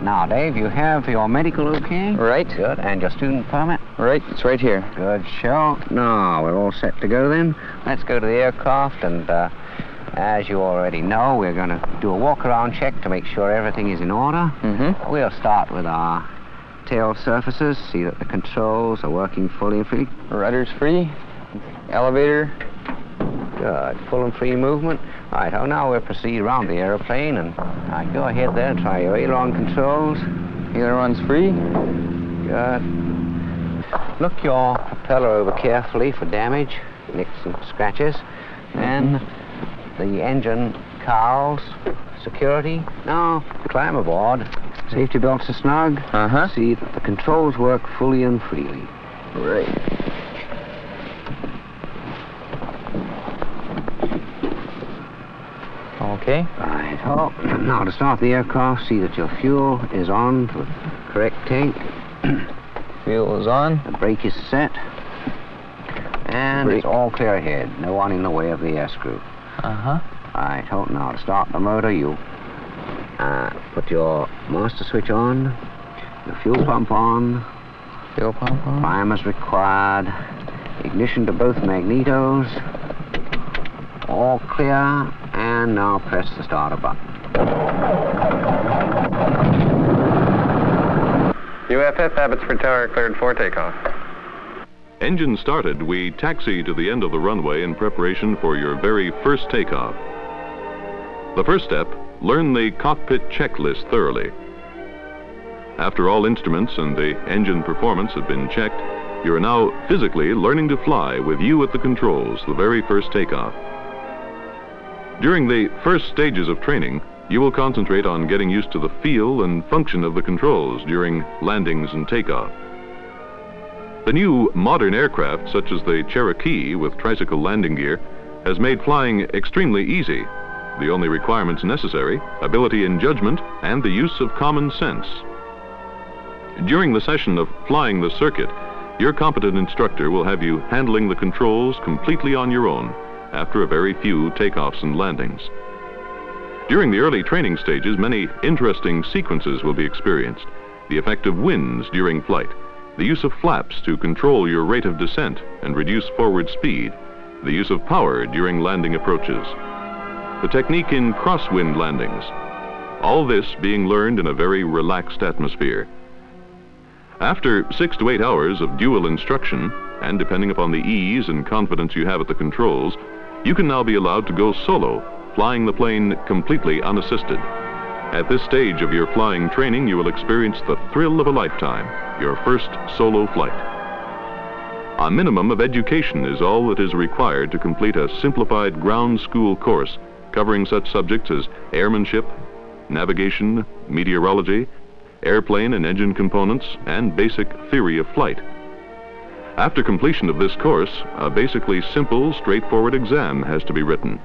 Now, Dave, you have your medical okay? Right. Good. And your student permit? Right, it's right here. Good show. Now, we're all set to go then. Let's go to the aircraft, and as you already know, we're going to do a walk-around check to make sure everything is in order. Mm-hmm. We'll start with our tail surfaces, see that the controls are working fully and freely. Rudder's free. Elevator. Good. Full and free movement. Right, now we'll proceed around the airplane, and go ahead there and try your aileron controls. Aileron's free. Good. Look your propeller over carefully for damage, nicks and scratches. And the engine cowls, security. Now, climb aboard. Safety belts are snug. Uh-huh. See that the controls work fully and freely. Right. Okay. Right. Now to start the aircraft, see that your fuel is on to the correct tank. Fuel is on. The brake is set. And it's all clear ahead. No one in the way of the air screw. Uh-huh. Right. Now to start the motor, you put your master switch on, your fuel pump on. Fuel pump on. Primers required. Ignition to both magnetos. All clear. And now press the starter button. UFF Abbotsford Tower cleared for takeoff. Engine started, we taxi to the end of the runway in preparation for your very first takeoff. The first step, learn the cockpit checklist thoroughly. After all instruments and the engine performance have been checked, you are now physically learning to fly with you at the controls, the very first takeoff. During the first stages of training, you will concentrate on getting used to the feel and function of the controls during landings and takeoff. The new modern aircraft, such as the Cherokee with tricycle landing gear, has made flying extremely easy. The only requirements necessary, ability and judgment, and the use of common sense. During the session of flying the circuit, your competent instructor will have you handling the controls completely on your own, after a very few takeoffs and landings. During the early training stages, many interesting sequences will be experienced. The effect of winds during flight, the use of flaps to control your rate of descent and reduce forward speed, the use of power during landing approaches, the technique in crosswind landings, all this being learned in a very relaxed atmosphere. After 6 to 8 hours of dual instruction, and depending upon the ease and confidence you have at the controls, you can now be allowed to go solo, flying the plane completely unassisted. At this stage of your flying training, you will experience the thrill of a lifetime, your first solo flight. A minimum of education is all that is required to complete a simplified ground school course covering such subjects as airmanship, navigation, meteorology, airplane and engine components, and basic theory of flight. After completion of this course, a basically simple, straightforward exam has to be written.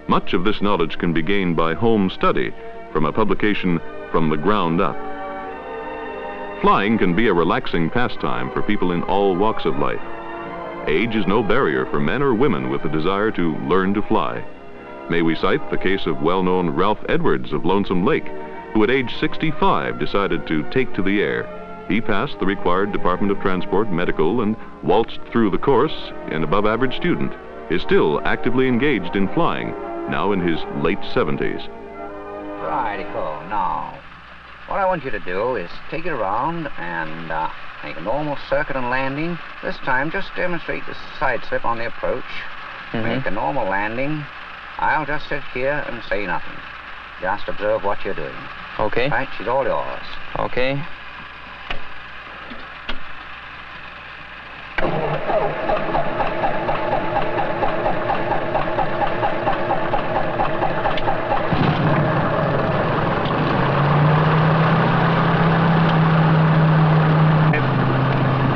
Much of this knowledge can be gained by home study from a publication From the Ground Up. Flying can be a relaxing pastime for people in all walks of life. Age is no barrier for men or women with a desire to learn to fly. May we cite the case of well-known Ralph Edwards of Lonesome Lake, who at age 65 decided to take to the air. He passed the required Department of Transport medical and waltzed through the course, an above-average student, is still actively engaged in flying, now in his late 70s. Righty-ho. Now, what I want you to do is take it around and make a normal circuit and landing. This time, just demonstrate the side slip on the approach. Make a normal landing. I'll just sit here and say nothing. Just observe what you're doing. Okay. Right, she's all yours. Okay.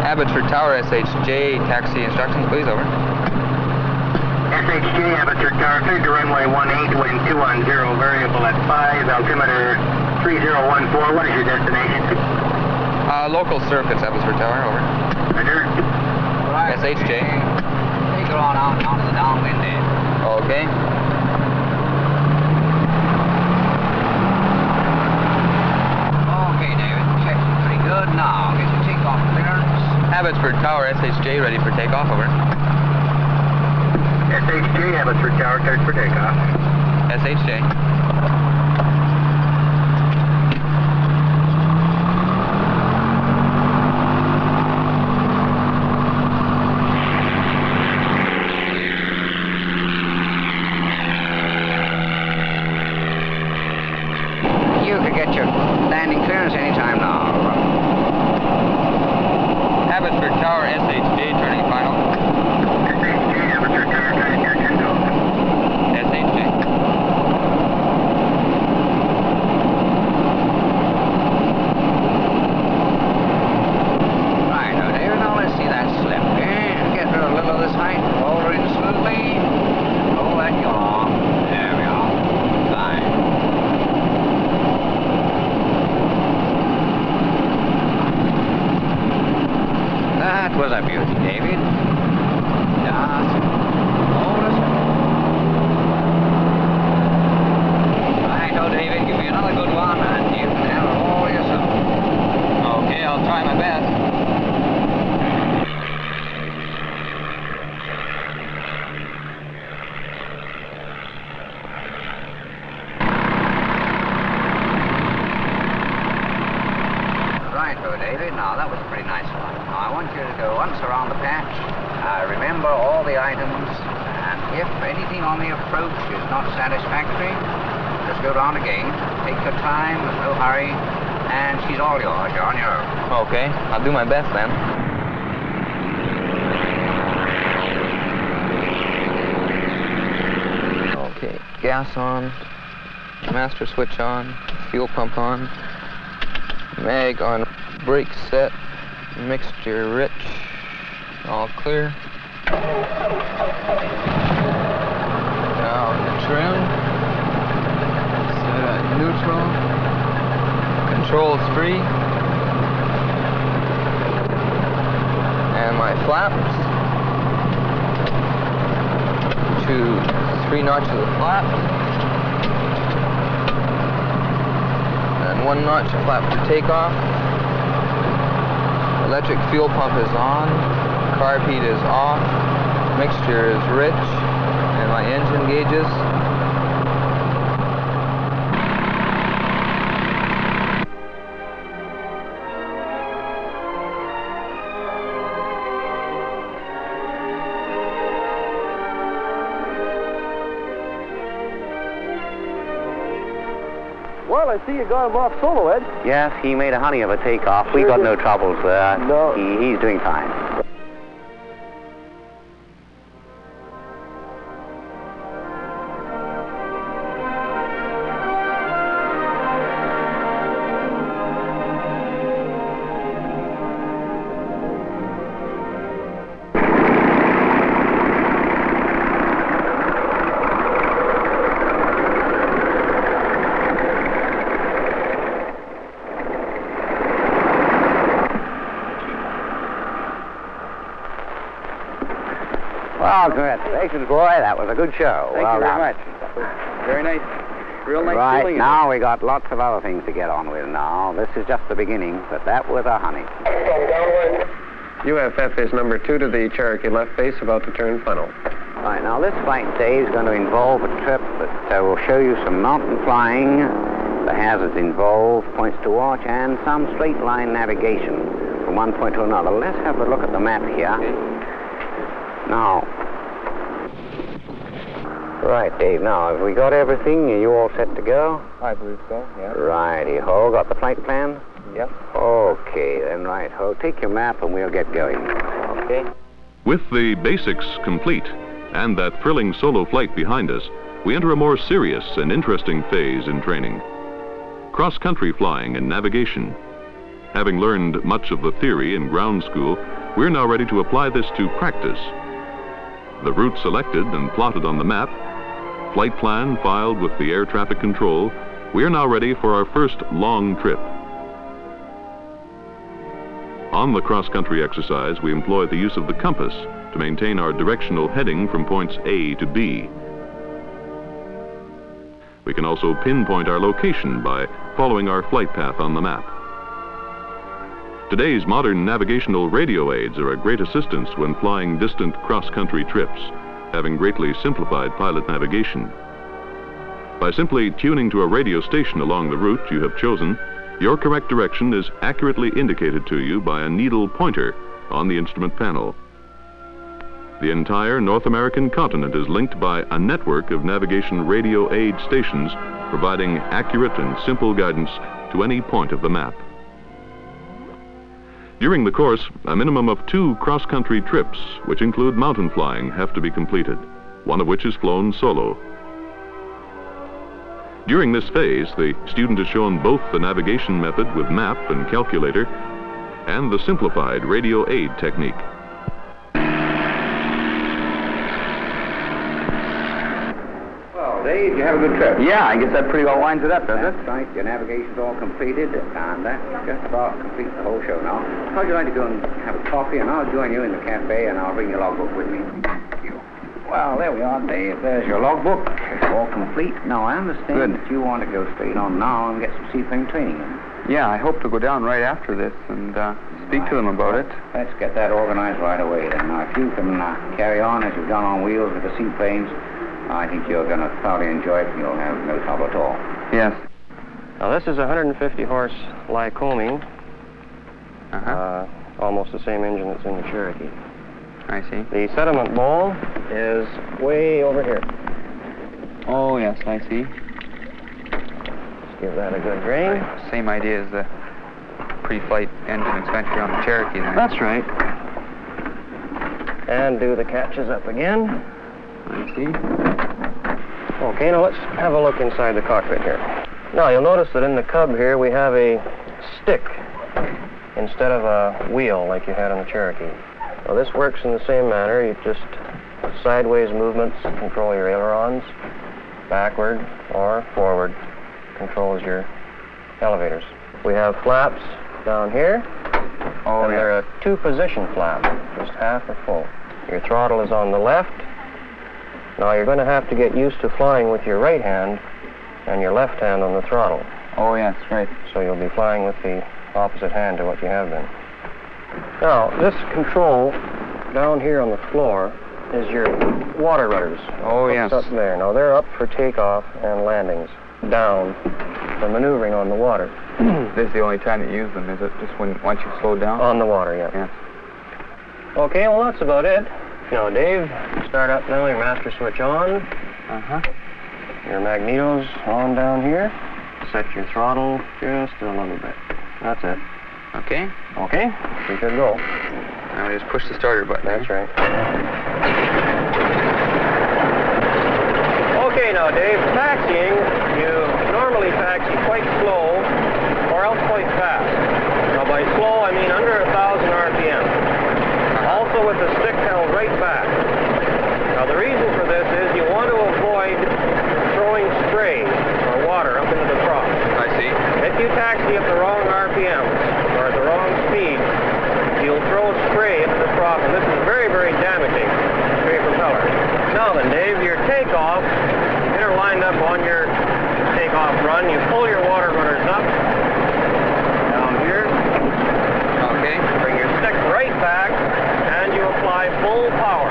Abbotsford Tower, SHJ, taxi instructions, please, over. SHJ, Abbotsford Tower, cleared to runway 18, wind 210, variable at 5, altimeter 3014. What is your destination? Local circuits, Abbotsford Tower, over. Roger. Right. SHJ. Take her on out onto the downwind end. Okay. All Abbotsford Tower, SHJ, ready for takeoff, over. SHJ, Abbotsford Tower, cleared for takeoff. SHJ. You could get your landing clearance anytime now. Abbotsford Tower, SHJ, turning final. SHJ, Abbotsford Tower, trying to catch it. SHJ. Right, now, David, now let's see that slip. And get rid of a little of this height. Roll her in smoothly. Roll that yaw. There we are. Fine. That was a beauty, David. Just hold us. Right, oh, David, give me another good one, and you can have it all yourself. Okay, I'll try my best. Right, oh, David, now that was a pretty nice one. Now, I want you to go once around the patch. Remember all the items, and if anything on the approach is not satisfactory, just go round again. Take your time, there's no hurry, and she's all yours. You're on your own. Okay, I'll do my best then. Okay, gas on, master switch on, fuel pump on, mag on, brake set, mixture rich, all clear. Now trim, set at neutral, controls free, and my flaps, 3 notches of flap, and 1 notch of flap for takeoff. Electric fuel pump is on, carb heat is off, mixture is rich, and my engine gauges. Well, I see you got him off solo, Ed. Yes, he made a honey of a takeoff. We got no troubles there. No. He's doing fine. Well, congratulations, boy. That was a good show. Thank well you very done. much. That was very nice. Real nice Right, feeling. now we got lots of other things to get on with now. This is just the beginning, but that was a honey. UFF is number 2 to the Cherokee left base, about to turn funnel. Right, now this flight today is going to involve a trip that will show you some mountain flying, the hazards involved, points to watch, and some straight line navigation from one point to another. Let's have a look at the map here. Now, right, Dave, now, have we got everything? Are you all set to go? I believe so, yeah. Righty-ho. Got the flight plan? Yep. Okay, then, right-ho. Take your map and we'll get going. Okay. With the basics complete and that thrilling solo flight behind us, we enter a more serious and interesting phase in training. Cross-country flying and navigation. Having learned much of the theory in ground school, we're now ready to apply this to practice. The route selected and plotted on the map, flight plan filed with the air traffic control, we are now ready for our first long trip. On the cross-country exercise, we employ the use of the compass to maintain our directional heading from points A to B. We can also pinpoint our location by following our flight path on the map. Today's modern navigational radio aids are a great assistance when flying distant cross-country trips, having greatly simplified pilot navigation. By simply tuning to a radio station along the route you have chosen, your correct direction is accurately indicated to you by a needle pointer on the instrument panel. The entire North American continent is linked by a network of navigation radio aid stations providing accurate and simple guidance to any point of the map. During the course, a minimum of 2 cross-country trips, which include mountain flying, have to be completed, one of which is flown solo. During this phase, the student is shown both the navigation method with map and calculator and the simplified radio aid technique. Well, Dave, you have a good trip. Yeah, I guess that pretty well winds it up, does it? That's right. Your navigation's all completed, and that just about completes the whole show now. How'd you like to go and have a coffee, and I'll join you in the cafe, and I'll bring your logbook with me. Thank you. Well, there we are, Dave. There's your logbook. It's all complete. Now, I understand that you want to go straight on now and get some seaplane training in. Yeah, I hope to go down right after this and speak to them about it. Let's get that organized right away, then. Now, if you can carry on as you've done on wheels with the seaplanes, I think you're going to thoroughly enjoy it, and you'll have no trouble at all. Yes. Now, this is a 150-horse Lycoming. Almost the same engine that's in the Cherokee. I see. The sediment bowl is way over here. Oh, yes, I see. Let's give that a good drain. Same idea as the pre-flight engine expenditure on the Cherokee then. That's right. And do the catches up again. I see. Okay, now let's have a look inside the cockpit here. Now, you'll notice that in the cub here we have a stick instead of a wheel like you had on the Cherokee. Now, this works in the same manner. You just sideways movements control your ailerons, backward or forward controls your elevators. We have flaps down here, and they're a 2-position flap, just half or full. Your throttle is on the left. Now, you're going to have to get used to flying with your right hand and your left hand on the throttle. Oh, yes, right. So you'll be flying with the opposite hand to what you have been. Now, this control down here on the floor is your water rudders. Oh, yes. Up there. Now, they're up for takeoff and landings, down for maneuvering on the water. This is the only time you use them, is it? Just once you slow down? On the water, yeah. Yes. Okay, well, that's about it. Now, Dave, start up now, your master switch on. Your magnetos on down here. Set your throttle just a little bit. That's it. Okay. Okay, we should go. Now just push the starter button. That's right. Okay, now, Dave, taxiing, you normally taxi quite slow or else quite fast. Now, by slow, I mean under 1,000 RPM. Also with the stick held right back. Now, the reason for this is you want to avoid throwing spray or water up into the trough. I see. If you taxi up the wrong RPM or at the wrong speed, you'll throw spray into the trough, and this is very, very damaging to your propeller. Now then, Dave, your takeoff, get her lined up on your takeoff run. You pull your water runners up, down here. Okay. Bring your stick right back, and you apply full power.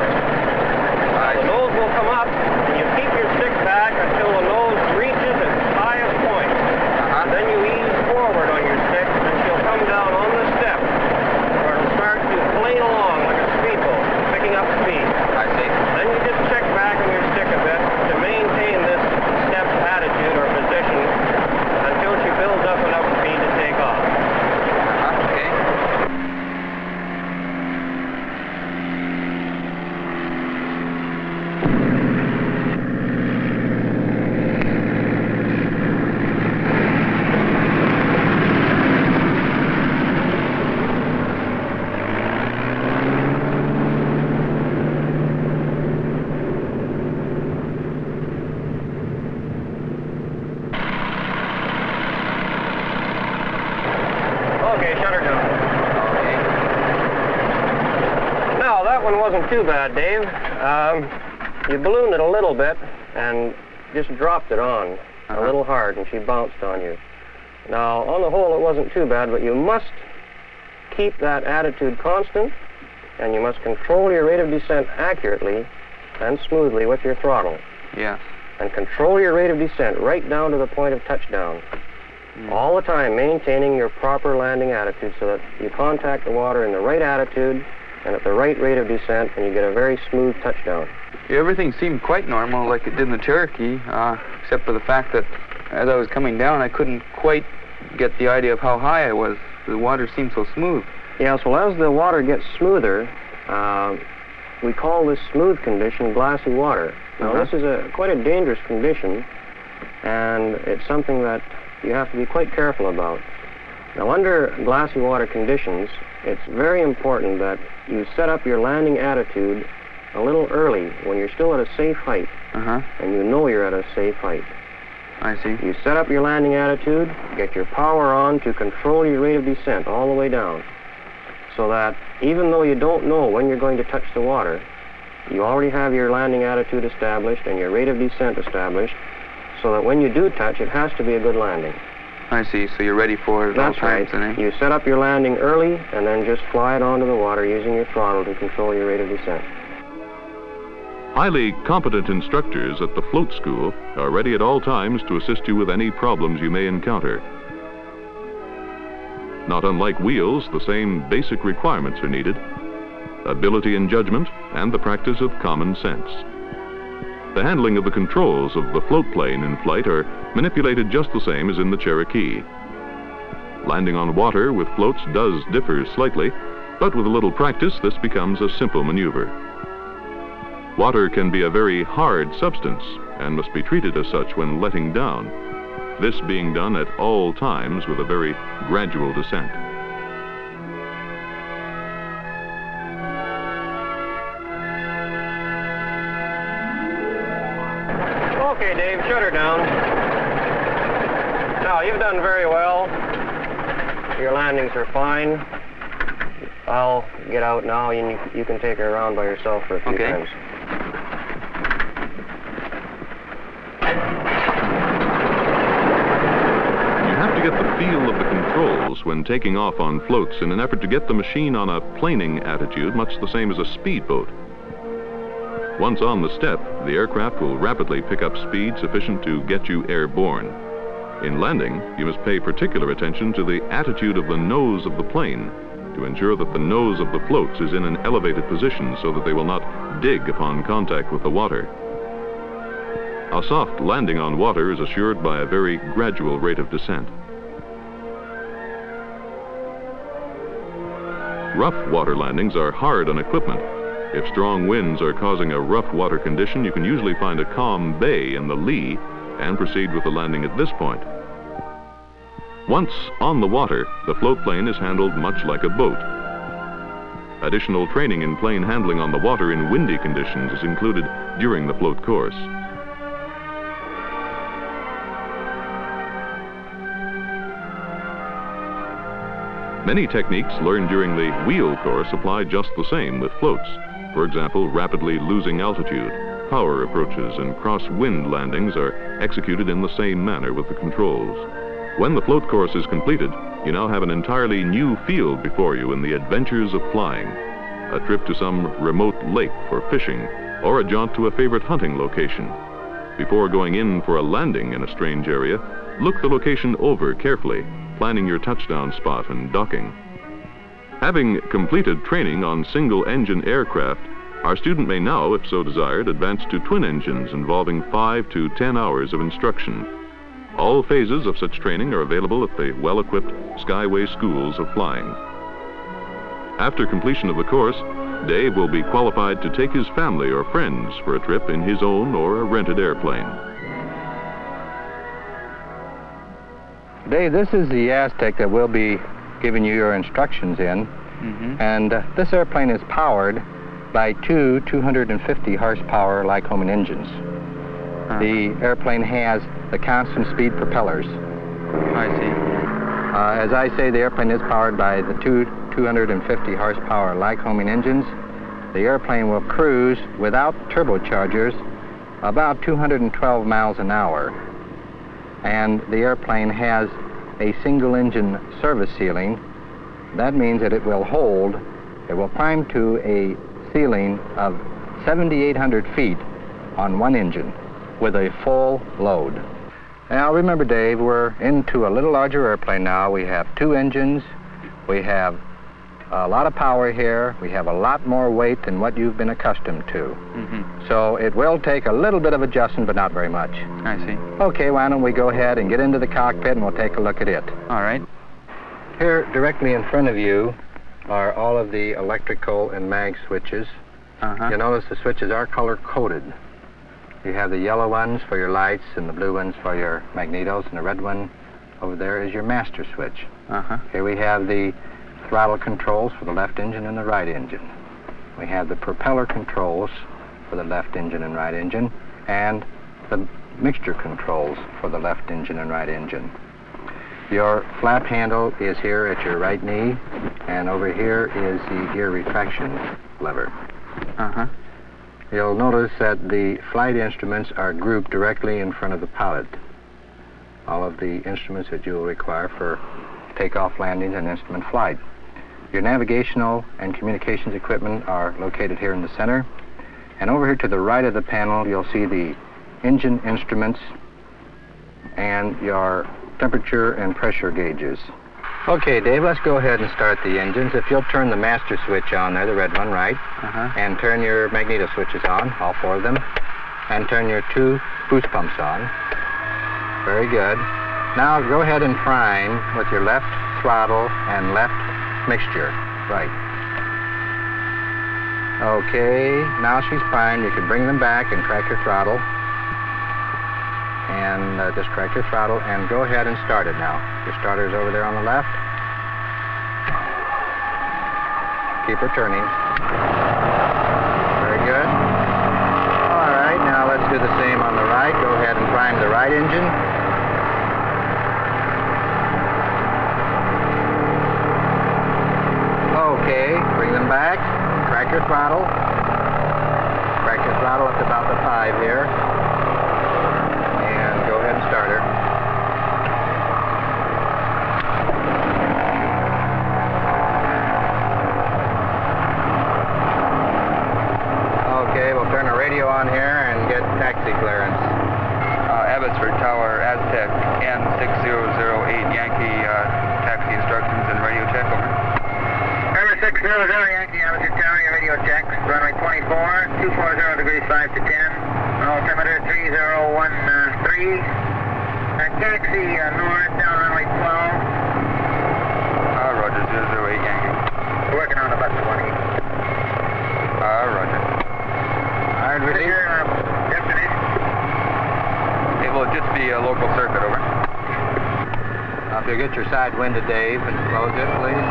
Now, the nose will come up, and you keep your stick back until the nose reaches its highest point. Then you ease forward on your stick, and she'll come down on the step, where it'll start to plane along like a speedboat, picking up speed. I see. Then you just check back on your stick a bit to maintain this step attitude or position until she builds up enough speed to take off. Okay. Okay, shut her down. Now, that one wasn't too bad, Dave. You ballooned it a little bit and just dropped it on a little hard, and she bounced on you. Now, on the whole, it wasn't too bad, but you must keep that attitude constant, and you must control your rate of descent accurately and smoothly with your throttle. Yeah. And control your rate of descent right down to the point of touchdown. All the time maintaining your proper landing attitude so that you contact the water in the right attitude and at the right rate of descent, and you get a very smooth touchdown. Yeah, everything seemed quite normal like it did in the Cherokee, except for the fact that as I was coming down, I couldn't quite get the idea of how high I was. The water seemed so smooth. Yeah, so as the water gets smoother, we call this smooth condition glassy water. Now, this is quite a dangerous condition, and it's something that you have to be quite careful about. Now, under glassy water conditions, it's very important that you set up your landing attitude a little early when you're still at a safe height, and you know you're at a safe height. I see. You set up your landing attitude, get your power on to control your rate of descent all the way down, so that even though you don't know when you're going to touch the water, you already have your landing attitude established and your rate of descent established, so that when you do touch, it has to be a good landing. I see, so you're ready for it at all times. That's right. You set up your landing early and then just fly it onto the water using your throttle to control your rate of descent. Highly competent instructors at the float school are ready at all times to assist you with any problems you may encounter. Not unlike wheels, the same basic requirements are needed: ability and judgment, and the practice of common sense. The handling of the controls of the float plane in flight are manipulated just the same as in the Cherokee. Landing on water with floats does differ slightly, but with a little practice, this becomes a simple maneuver. Water can be a very hard substance and must be treated as such when letting down, this being done at all times with a very gradual descent. Okay, Dave, shut her down. Now, you've done very well. Your landings are fine. I'll get out now, and you can take her around by yourself for a few times. You have to get the feel of the controls when taking off on floats in an effort to get the machine on a planing attitude, much the same as a speedboat. Once on the step, the aircraft will rapidly pick up speed sufficient to get you airborne. In landing, you must pay particular attention to the attitude of the nose of the plane to ensure that the nose of the floats is in an elevated position so that they will not dig upon contact with the water. A soft landing on water is assured by a very gradual rate of descent. Rough water landings are hard on equipment. If strong winds are causing a rough water condition, you can usually find a calm bay in the lee and proceed with the landing at this point. Once on the water, the float plane is handled much like a boat. Additional training in plane handling on the water in windy conditions is included during the float course. Many techniques learned during the wheel course apply just the same with floats. For example, rapidly losing altitude, power approaches, and cross-wind landings are executed in the same manner with the controls. When the float course is completed, you now have an entirely new field before you in the adventures of flying. A trip to some remote lake for fishing, or a jaunt to a favorite hunting location. Before going in for a landing in a strange area, look the location over carefully, planning your touchdown spot and docking. Having completed training on single-engine aircraft, our student may now, if so desired, advance to twin engines involving 5 to 10 hours of instruction. All phases of such training are available at the well-equipped Skyway Schools of Flying. After completion of the course, Dave will be qualified to take his family or friends for a trip in his own or a rented airplane. Dave, this is the Aztec that we'll be giving you your instructions in. And this airplane is powered by two 250 horsepower Lycoming engines. The airplane has the constant speed propellers. I see. As I say, the airplane is powered by the two 250 horsepower Lycoming engines. The airplane will cruise without turbochargers about 212 miles an hour. And the airplane has a single engine service ceiling That means that it will climb to a ceiling of 7,800 feet on one engine with a full load. Now remember, Dave, we're into a little larger airplane now. We have 2 engines. We have a lot of power here. We have a lot more weight than what you've been accustomed to. So it will take a little bit of adjustment, but not very much. I see. Okay, why don't we go ahead and get into the cockpit and we'll take a look at it. All right. Here, directly in front of you, are all of the electrical and mag switches. You'll notice the switches are color-coded. You have the yellow ones for your lights and the blue ones for your magnetos, and the red one over there is your master switch. Here we have the throttle controls for the left engine and the right engine. We have the propeller controls for the left engine and right engine, and the mixture controls for the left engine and right engine. Your flap handle is here at your right knee, and over here is the gear retraction lever. You'll notice that the flight instruments are grouped directly in front of the pilot. All of the instruments that you'll require for takeoff, landings, and instrument flight. Your navigational and communications equipment are located here in the center. And over here to the right of the panel, you'll see the engine instruments and your temperature and pressure gauges. Okay, Dave, let's go ahead and start the engines. If you'll turn the master switch on there, the red one, right? And turn your magneto switches on, all 4 of them. And turn your 2 boost pumps on. Very good. Now go ahead and prime with your left throttle and left mixture. Right. Okay, now she's primed. You can bring them back and crack your throttle. And just crack your throttle and go ahead and start it now. Your starter's over there on the left. Keep her turning. Very good. All right, now let's do the same on the right. Go ahead and prime the right engine. Okay, bring them back. Crack your throttle. Crack your throttle up to about the 5 here. And go ahead and start her. Okay, we'll turn the radio on here and get taxi clearance. Abbotsford Tower, Aztec, N6008, Yankee, taxi instructions and radio check, over. Number 600 Yankee, Abbotsford Tower, your radio checks. Runway 24, 240 degrees 5 to 10. Altimeter 3013. Taxi north down runway 12. Roger, 008 Yankee. We're working on about 20. Roger. All right, ready? Your destination? It will just be a local circuit, over. Now, if you'll get your side window, Dave, and close it, please.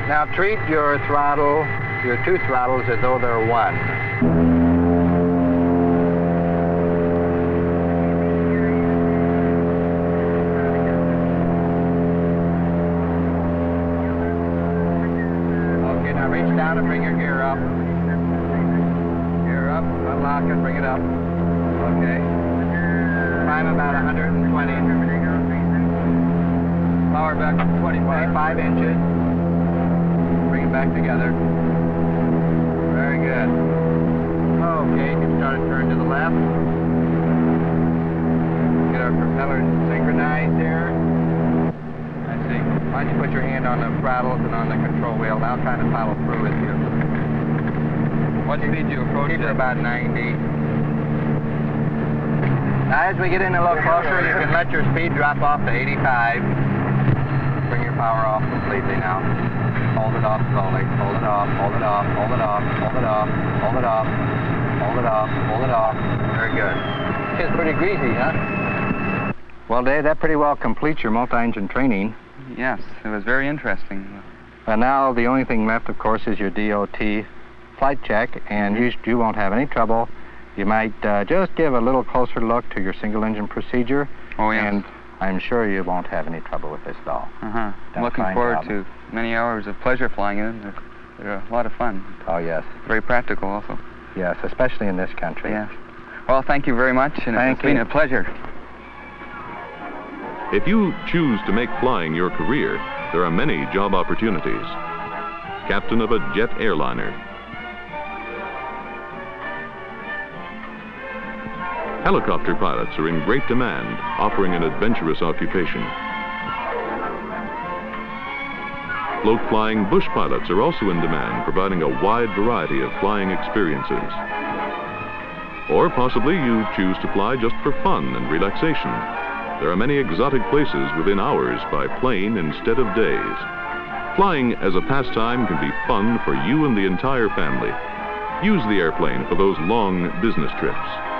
Now, treat your throttle, your 2 throttles, as though they're 1. Down and bring your gear up. Gear up, unlock it, bring it up. Okay. Climb about 120. Power back up 25 inches. Bring it back together. Very good. Okay, you can start to turn to the left. Get our propeller synchronized here. I see. Why don't you put your hand on the throttles and on the control wheel? I'll try to follow through with you. What speed do you approach? Keep it about 90. Now, as we get in a little closer, you can let your speed drop off to 85. Bring your power off completely now. Hold it off slowly. Hold it off, hold it off, hold it off, hold it off, hold it off, hold it off, hold it off. Very good. It's pretty greasy, huh? Well, Dave, that pretty well completes your multi-engine training. Yes, it was very interesting. And now the only thing left, of course, is your DOT flight check, and you won't have any trouble. You might just give a little closer look to your single-engine procedure. Oh, yes. And I'm sure you won't have any trouble with this at all. I'm looking forward to many hours of pleasure flying in. They're a lot of fun. Oh, yes. Very practical also. Yes, especially in this country. Yes. Well, thank you very much, and it's been a pleasure. If you choose to make flying your career, there are many job opportunities. Captain of a jet airliner. Helicopter pilots are in great demand, offering an adventurous occupation. Float-flying bush pilots are also in demand, providing a wide variety of flying experiences. Or possibly you choose to fly just for fun and relaxation. There are many exotic places within hours by plane instead of days. Flying as a pastime can be fun for you and the entire family. Use the airplane for those long business trips.